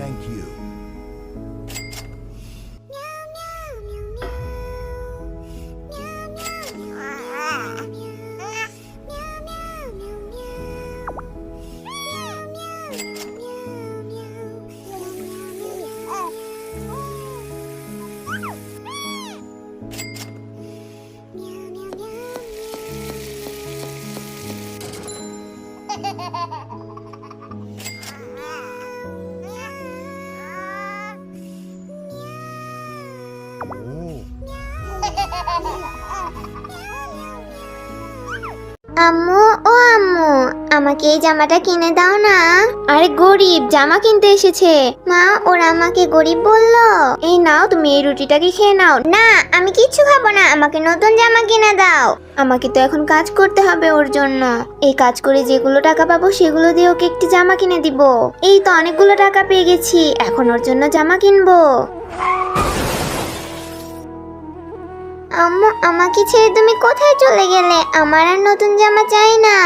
Thank you. আম্মু, ও আম্মু, আমাকে এই জামাটা কিনে দাও না। আরে গরিব, জামা কিনতে এসেছে। মা, ওরা আমাকে গরিব বললো। এই নাও, তুমি এই রুটিটাকে খেয়ে নাও। না, আমি কিচ্ছু খাবো না, আমাকে নতুন জামা কিনে দাও। আমাকে তো এখন কাজ করতে হবে ওর জন্য। এই কাজ করে যেগুলো টাকা পাবো সেগুলো দিয়ে ওকে একটি জামা কিনে দিব। এই তো অনেকগুলো টাকা পেয়ে গেছি, এখন ওর জন্য জামা কিনবো। আম্মু, আমাকে ছেড়ে তুমি কোথায় চলে গেলে? আমার আর নতুন জামা চাই না।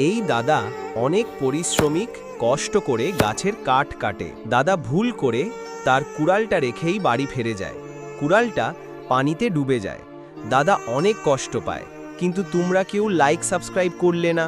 এই দাদা অনেক পরিশ্রমিক, কষ্ট করে গাছের কাঠ কাটে। দাদা ভুল করে তার কুড়ালটা রেখেই বাড়ি ফিরে যায়। কুড়ালটা পানিতে ডুবে যায়। দাদা অনেক কষ্ট পায়, কিন্তু তোমরা কেউ লাইক সাবস্ক্রাইব করলে না।